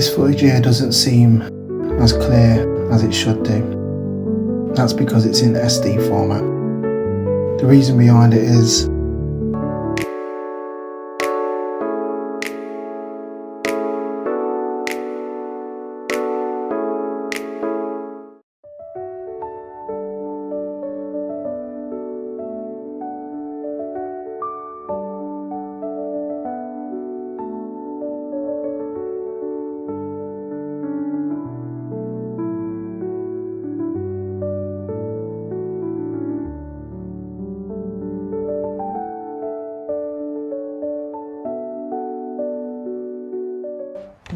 This footage here doesn't seem as clear as it should do. That's because it's in SD format. The reason behind it is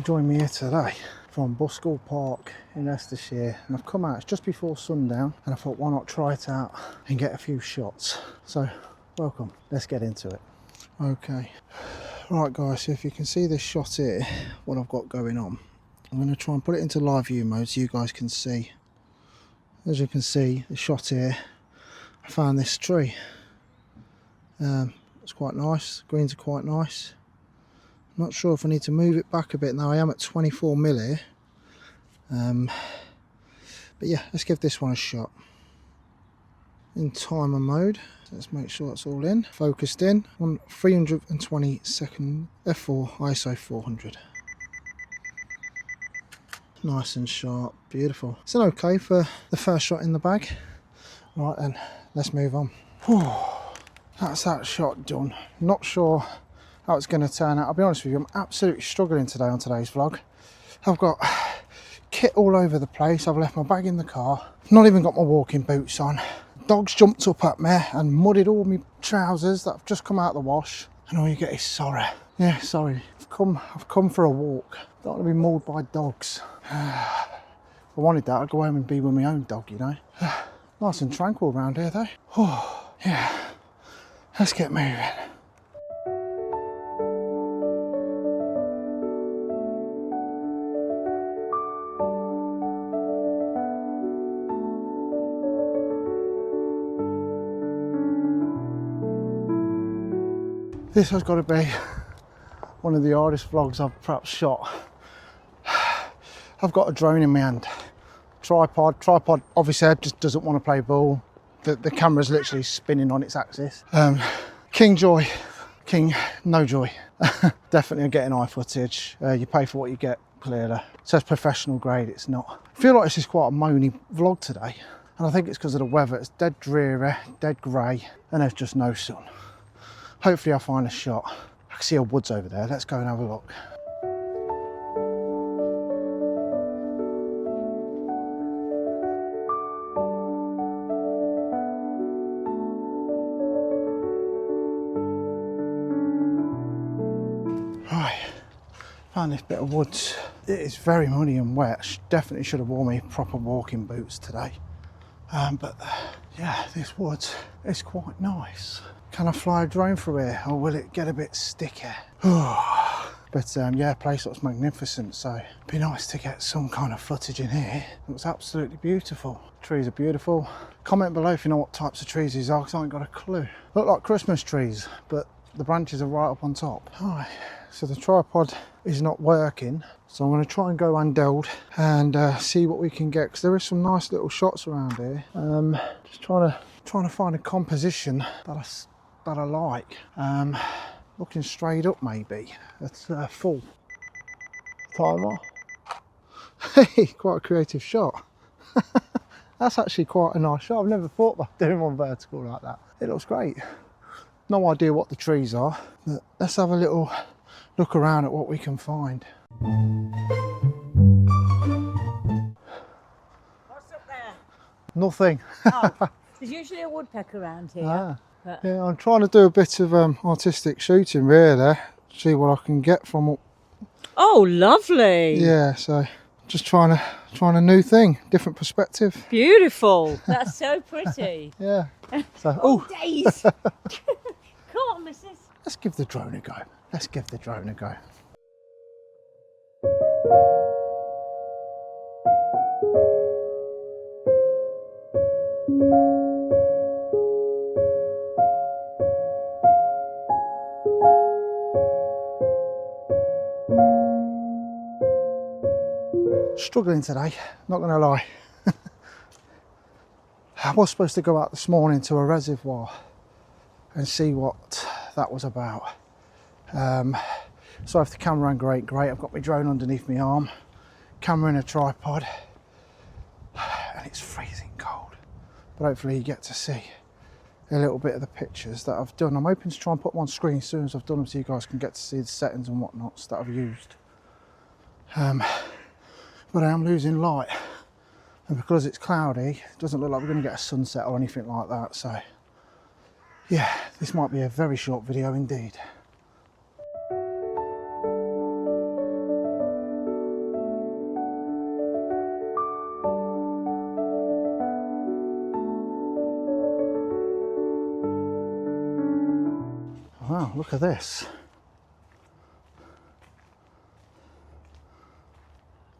join me here today from Bouskell Park in Leicestershire, and I've come out, it's just before sundown, and I thought why not try it out and get a few shots. So welcome, let's get into it. Okay, right guys, so if you can see this shot here, what I've got going on, I'm going to try and put it into live view mode so you guys can see. As you can see, the shot here, I found this tree. It's quite nice, greens are quite nice. Not sure if I need to move it back a bit now. I am at 24mm here. But yeah, let's give this one a shot. In timer mode, let's make sure that's all in. Focused in on 320 f4 ISO 400. Nice and sharp, beautiful. It's an okay for the first shot in the bag. Right then, let's move on. Whew, that's that shot done. Not sure how it's going to turn out. I'll be honest with you, I'm absolutely struggling today on today's vlog. I've got kit all over the place. I've left my bag in the car, not even got my walking boots on. Dogs jumped up at me and muddied all my trousers that have just come out of the wash, and all you get is sorry. Yeah, sorry. I've come for a walk. Don't want to be mauled by dogs. If I wanted that, I'd go home and be with my own dog, you know. Nice and tranquil around here though. Oh, yeah, let's get moving. This has got to be one of the hardest vlogs I've perhaps shot. I've got a drone in my hand, tripod obviously just doesn't want to play ball. The camera's literally spinning on its axis. King joy, king no joy. Definitely getting eye footage. You pay for what you get, clearly. It says professional grade, it's not. I feel like this is quite a moany vlog today, and I think it's because of the weather. It's dead dreary, dead grey, and there's just no sun. Hopefully I'll find a shot. I can see a woods over there. Let's go and have a look. Right, found this bit of woods. It is very muddy and wet. Definitely should have worn me proper walking boots today. But yeah, this woods is quite nice. Can I fly a drone through here, or will it get a bit sticky? But yeah, place looks magnificent, so it'd be nice to get some kind of footage in here. It looks absolutely beautiful. Trees are beautiful. Comment below if you know what types of trees these are, because I ain't got a clue. Look like Christmas trees, but the branches are right up on top. Alright, so the tripod is not working, so I'm going to try and go handheld and see what we can get, because there is some nice little shots around here. Just trying to find a composition that I like. Looking straight up maybe. That's full timer. Hey, quite a creative shot. That's actually quite a nice shot. I've never thought about doing one vertical like that. It looks great. No idea what the trees are, but let's have a little look around at what we can find. What's up there? Nothing. Oh, there's usually a woodpecker around here. Ah. But Yeah, I'm trying to do a bit of artistic shooting really, see what I can get from up. oh, lovely. Yeah, so just trying a new thing, different perspective. Beautiful. That's so pretty. Yeah. So Oh, days. Come on, missus. let's give the drone a go. Let's give the drone a go. Struggling today, not gonna lie. I was supposed to go out this morning to a reservoir and see what that was about. So if the camera ran great, I've got my drone underneath my arm, camera in a tripod, and it's freezing cold. But hopefully you get to see a little bit of the pictures that I've done. I'm hoping to try and put them on screen as soon as I've done them so you guys can get to see the settings and whatnots that I've used. But I am losing light, and because it's cloudy, it doesn't look like we're going to get a sunset or anything like that. So yeah, this might be a very short video indeed. Wow, look at this.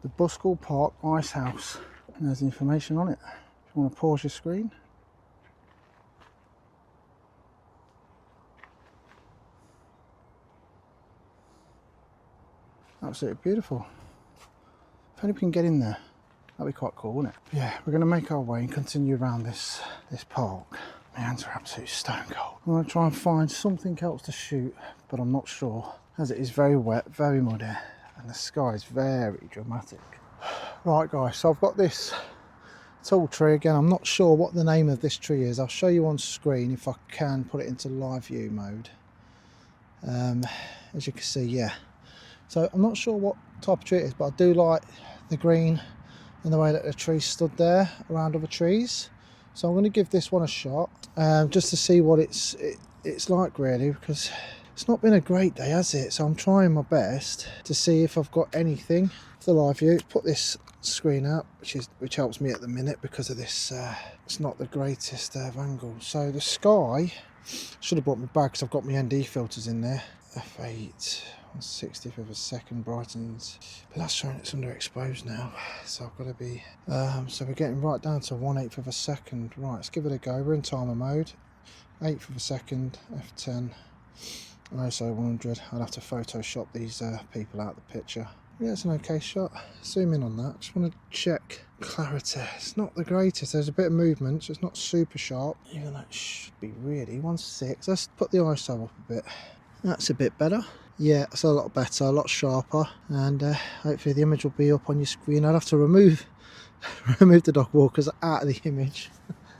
The Bouskell Park Ice House. And there's the information on it. If you want to pause your screen. Absolutely beautiful. If only we can get in there, that'd be quite cool, wouldn't it? Yeah, we're going to make our way and continue around this park. My hands are absolutely stone cold. I'm going to try and find something else to shoot, but I'm not sure, as it is very wet, very muddy, and the sky is very dramatic. Right guys, so I've got this tall tree. Again, I'm not sure what the name of this tree is. I'll show you on screen if I can put it into live view mode. As you can see, yeah. So I'm not sure what type of tree it is, but I do like the green and the way that the tree stood there around other trees. So I'm going to give this one a shot, just to see what it's like really, because it's not been a great day, has it? So I'm trying my best to see if I've got anything for the live view. Put this screen out, which helps me at the minute because of this. It's not the greatest of angles. So the sky, should have brought my bag because I've got my ND filters in there. F8, 1/60th of a second brightens. But that's showing it's underexposed now. So I've got to be. So we're getting right down to 1/8 of a second. Right, let's give it a go. We're in timer mode. 1/8 of a second, F10. And ISO 100. I'll have to Photoshop these people out of the picture. Yeah, it's an okay shot. Zoom in on that. Just want to check clarity. It's not the greatest. There's a bit of movement, so it's not super sharp. Even though it should be really 1/6. Let's put the ISO up a bit. That's a bit better. Yeah, it's a lot better, a lot sharper, and hopefully the image will be up on your screen. I'll have to remove the dog walkers out of the image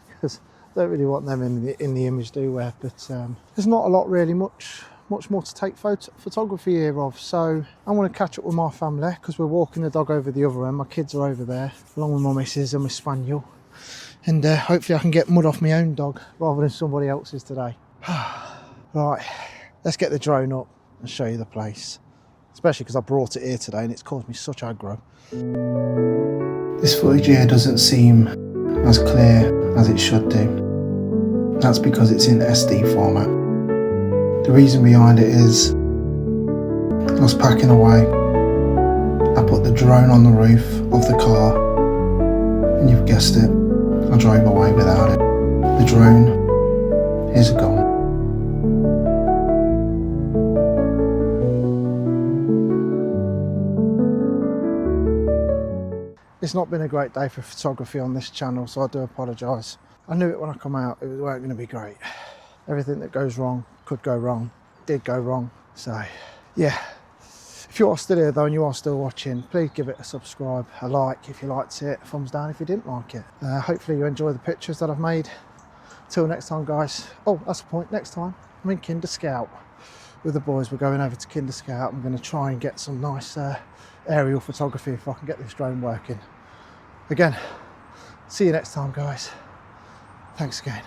because I don't really want them in the image, do we? But there's not a lot really much more to take photography here of. So I want to catch up with my family because we're walking the dog over the other end. My kids are over there along with my missus and my spaniel, and hopefully I can get mud off my own dog rather than somebody else's today. Right, let's get the drone up and show you the place, especially because I brought it here today and it's caused me such aggro. This footage here doesn't seem as clear as it should do. That's because it's in SD format. The reason behind it is I was packing away, I put the drone on the roof of the car, and you've guessed it, I drove away without it. The drone is gone. It's not been a great day for photography on this channel, so I do apologise. I knew it when I come out, it weren't going to be great. Everything that goes wrong could go wrong, did go wrong. So yeah, if you are still here though and you are still watching, please give it a subscribe, a like if you liked it, a thumbs down if you didn't like it. Hopefully you enjoy the pictures that I've made. Till next time guys. Oh, that's the point, next time I'm in Kinder Scout with the boys. We're going over to Kinder Scout. I'm going to try and get some nice aerial photography if I can get this drone working. Again, see you next time guys. Thanks again.